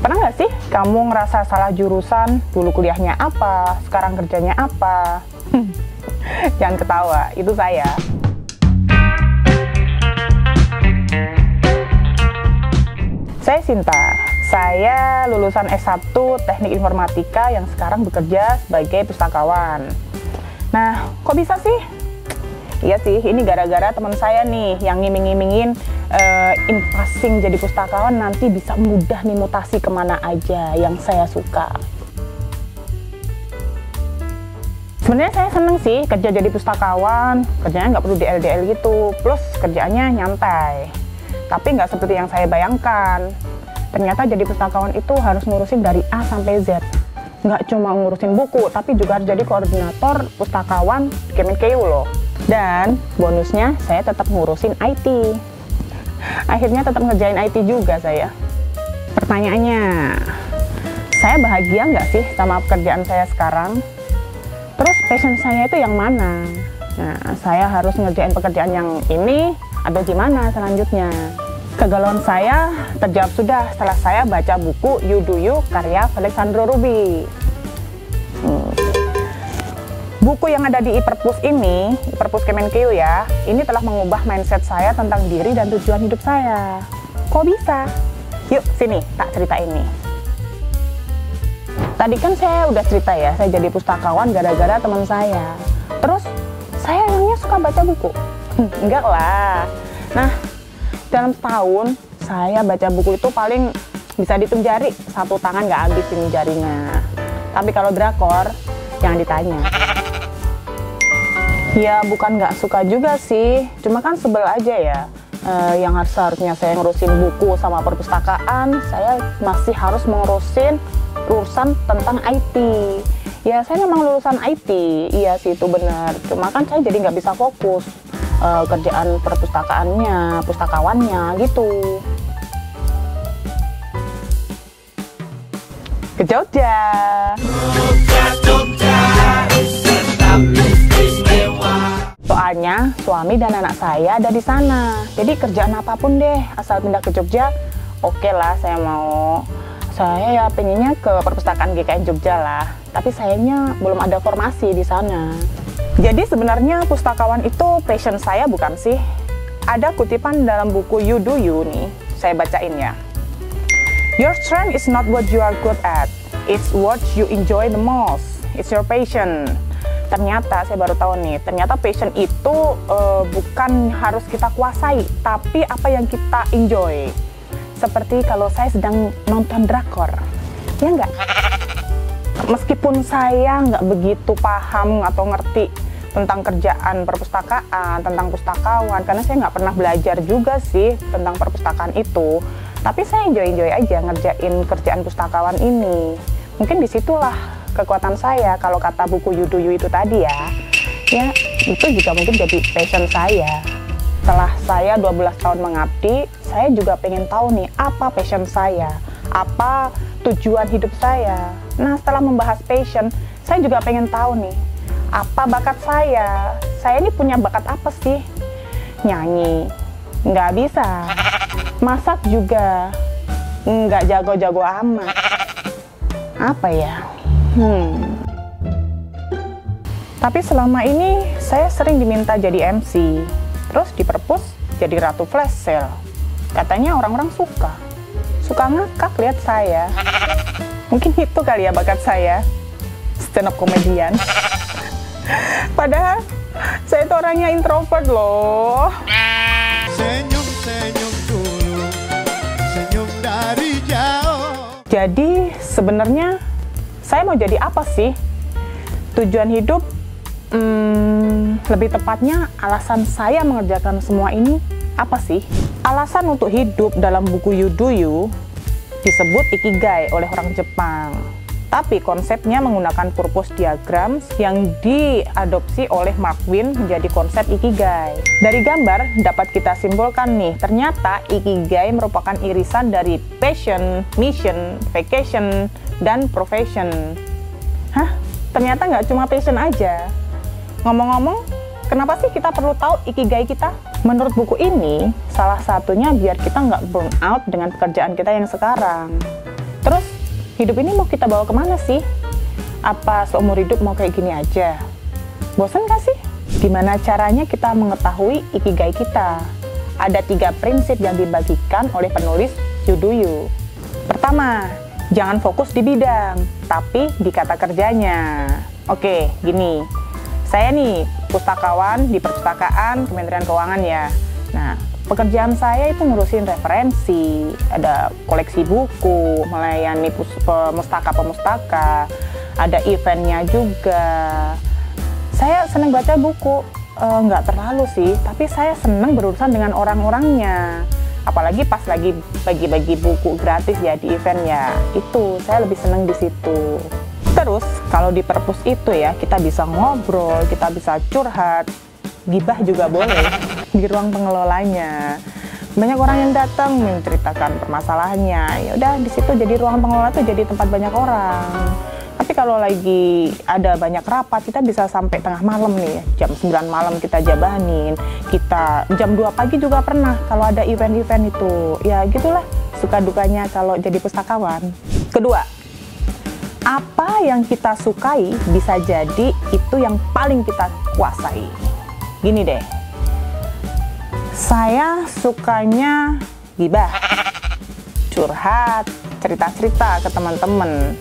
Pernah nggak sih kamu ngerasa salah jurusan, dulu kuliahnya apa, sekarang kerjanya apa? Jangan ketawa, itu saya. Saya Sinta, saya lulusan S1 Teknik Informatika yang sekarang bekerja sebagai pustakawan. Nah, kok bisa sih? Iya sih, ini gara-gara teman saya nih yang ngiming-ngimingin passing jadi pustakawan nanti bisa mudah nih mutasi kemana aja yang saya suka. Sebenarnya saya seneng sih kerja jadi pustakawan, kerjanya nggak perlu di LDL gitu, plus kerjaannya nyantai. Tapi nggak seperti yang saya bayangkan. Ternyata jadi pustakawan itu harus ngurusin dari A sampai Z. Nggak cuma ngurusin buku, tapi juga harus jadi koordinator pustakawan Kemenkeu loh. Dan bonusnya saya tetap ngurusin IT. Akhirnya tetap ngerjain IT juga saya. Pertanyaannya, saya bahagia nggak sih sama pekerjaan saya sekarang? Terus passion saya itu yang mana? Nah, saya harus ngerjain pekerjaan yang ini atau gimana selanjutnya? Kegalauan saya terjawab sudah setelah saya baca buku You Do You karya Alexandro Ruby. Buku yang ada di e-perpus ini, e-perpus Kemenkeu ya, ini telah mengubah mindset saya tentang diri dan tujuan hidup saya. Kok bisa? Yuk, sini, tak cerita ini. Tadi kan saya udah cerita ya, saya jadi pustakawan gara-gara teman saya. Terus, saya orangnya suka baca buku. Enggak lah. Nah, dalam setahun, saya baca buku itu paling bisa dihitung jari. Satu tangan nggak habis ini jarinya. Tapi kalau drakor, jangan ditanya. Ya bukan nggak suka juga sih, cuma kan sebel aja ya. Yang seharusnya saya ngurusin buku sama perpustakaan, saya masih harus ngurusin urusan tentang IT. Ya saya memang lulusan IT, iya sih itu benar. Cuma kan saya jadi nggak bisa fokus kerjaan perpustakaannya, pustakawannya gitu. Ke Jogja. Soalnya suami dan anak saya ada di sana. Jadi kerjaan apapun deh, asal pindah ke Jogja, oke lah saya mau. Saya ya pengennya ke perpustakaan GKN Jogja lah. Tapi sayangnya belum ada formasi di sana. Jadi sebenarnya pustakawan itu passion saya bukan sih? Ada kutipan dalam buku You Do You nih, saya bacain ya. Your strength is not what you are good at. It's what you enjoy the most. It's your passion. Ternyata saya baru tahu nih, ternyata passion itu bukan harus kita kuasai, tapi apa yang kita enjoy. Seperti kalau saya sedang nonton drakor, ya nggak? Meskipun saya nggak begitu paham atau ngerti tentang kerjaan perpustakaan, tentang pustakawan, karena saya nggak pernah belajar juga sih tentang perpustakaan itu. Tapi saya enjoy aja ngerjain kerjaan pustakawan ini. Mungkin disitulah kekuatan saya, kalau kata buku You Do You itu tadi ya, itu juga mungkin jadi passion saya. Setelah saya 12 tahun mengabdi, saya juga pengen tahu nih, apa passion saya, apa tujuan hidup saya. Nah, setelah membahas passion, saya juga pengen tahu nih, apa bakat saya ini punya bakat apa sih? Nyanyi, nggak bisa. Masak juga, nggak jago-jago amat. Apa ya? Tapi selama ini saya sering diminta jadi MC, terus di perpus jadi ratu flash sale. Katanya orang-orang suka ngakak lihat saya. Mungkin itu kali ya bakat saya, stand up komedian. Padahal saya itu orangnya introvert loh. Senyum-senyum dulu, senyum dari jauh. Jadi sebenarnya saya mau jadi apa sih? Tujuan hidup, lebih tepatnya alasan saya mengerjakan semua ini apa sih? Alasan untuk hidup dalam buku You Do You disebut Ikigai oleh orang Jepang. Tapi konsepnya menggunakan purpose diagram yang diadopsi oleh Mark Wynn menjadi konsep Ikigai. Dari gambar dapat kita simpulkan nih, ternyata Ikigai merupakan irisan dari passion, mission, vacation, dan profession. Hah? Ternyata nggak cuma passion aja. Ngomong-ngomong, kenapa sih kita perlu tahu Ikigai kita? Menurut buku ini, salah satunya biar kita nggak burn out dengan pekerjaan kita yang sekarang. Terus hidup ini mau kita bawa kemana sih? Apa seumur hidup mau kayak gini aja? Bosan gak sih? Gimana caranya kita mengetahui ikigai kita? Ada 3 prinsip yang dibagikan oleh penulis You Do You. Pertama, jangan fokus di bidang, tapi di kata kerjanya. Oke, gini. Saya nih, pustakawan di perpustakaan Kementerian Keuangan ya. Nah, pekerjaan saya itu ngurusin referensi, ada koleksi buku, melayani pemustaka-pemustaka, ada eventnya juga. Saya senang baca buku, nggak terlalu sih, tapi saya senang berurusan dengan orang-orangnya. Apalagi pas lagi bagi-bagi buku gratis ya di event ya, itu saya lebih senang di situ. Terus kalau di perpus itu ya, kita bisa ngobrol, kita bisa curhat, gibah juga boleh di ruang pengelolanya. Banyak orang yang datang menceritakan permasalahannya. Ya udah di situ jadi ruang pengelola tuh jadi tempat banyak orang. Tapi kalau lagi ada banyak rapat, kita bisa sampai tengah malam nih, jam 9 malam kita jabanin. Kita jam 2 pagi juga pernah kalau ada event-event itu. Ya gitulah suka dukanya kalau jadi pustakawan. Kedua, apa yang kita sukai bisa jadi itu yang paling kita kuasai. Gini deh, saya sukanya gibah, curhat, cerita-cerita ke teman-teman.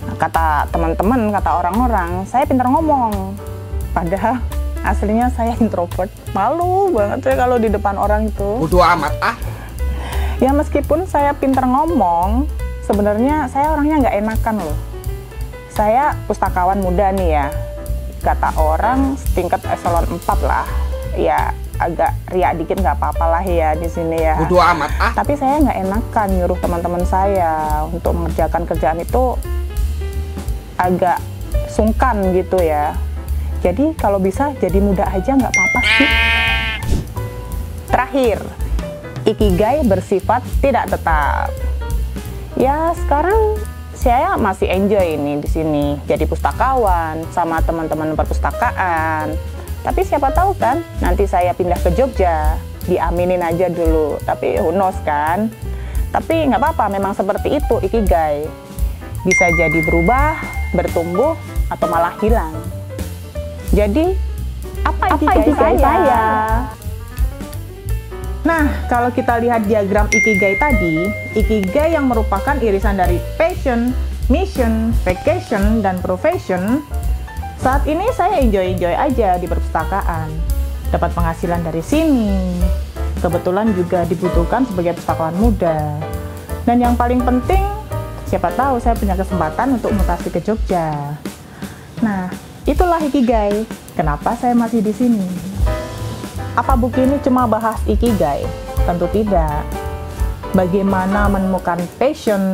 Kata teman-teman, kata orang-orang, saya pintar ngomong. Padahal aslinya saya introvert, malu banget ya kalau di depan orang itu. Bodoh amat ah. Ya meskipun saya pintar ngomong, sebenarnya saya orangnya nggak enakan loh. Saya pustakawan muda nih ya, kata orang setingkat eselon 4 lah. Ya agak riak dikit nggak apa-apa lah ya di sini ya. Bodoh amat ah. Tapi saya nggak enakan nyuruh teman-teman saya untuk mengerjakan kerjaan itu, agak sungkan gitu ya. Jadi kalau bisa jadi muda aja nggak apa-apa sih. Terakhir, ikigai bersifat tidak tetap. Ya sekarang saya masih enjoy ini di sini jadi pustakawan sama teman-teman perpustakaan. Tapi siapa tahu kan nanti saya pindah ke Jogja, diaminin aja dulu. Tapi who knows kan. Tapi nggak apa-apa, memang seperti itu ikigai. Bisa jadi berubah, bertumbuh, atau malah hilang. Jadi apa ikigai saya? Nah, kalau kita lihat diagram ikigai tadi, ikigai yang merupakan irisan dari passion, mission, vacation, dan profession. Saat ini saya enjoy-enjoy aja di perpustakaan. Dapat penghasilan dari sini. Kebetulan juga dibutuhkan sebagai pustakawan muda. Dan yang paling penting, siapa tahu saya punya kesempatan untuk mutasi ke Jogja. Nah, itulah ikigai. Kenapa saya masih di sini? Apa buku ini cuma bahas ikigai? Tentu tidak. Bagaimana menemukan passion,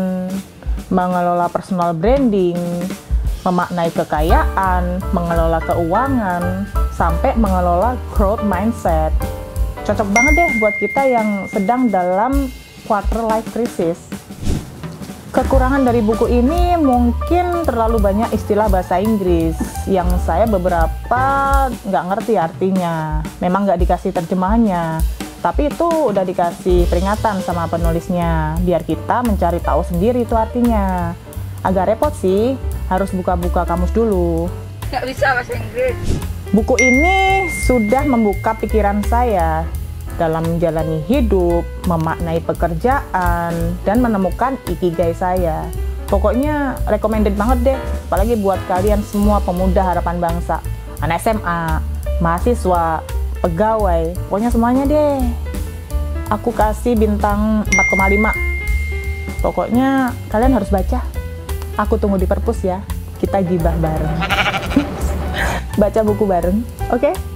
mengelola personal branding, memaknai kekayaan, mengelola keuangan, sampai mengelola growth mindset. Cocok banget deh buat kita yang sedang dalam quarter life crisis. Kekurangan dari buku ini mungkin terlalu banyak istilah bahasa Inggris yang saya beberapa nggak ngerti artinya. Memang nggak dikasih terjemahannya, tapi itu udah dikasih peringatan sama penulisnya biar kita mencari tahu sendiri itu artinya. Agak repot sih, harus buka-buka kamus dulu. Nggak bisa bahasa Inggris. Buku ini sudah membuka pikiran saya dalam menjalani hidup, memaknai pekerjaan, dan menemukan ikigai saya. Pokoknya recommended banget deh, apalagi buat kalian semua pemuda harapan bangsa, anak SMA, mahasiswa, pegawai, pokoknya semuanya deh. Aku kasih bintang 4,5. Pokoknya kalian harus baca. Aku tunggu di perpus ya, kita gibah bareng. Baca buku bareng, oke?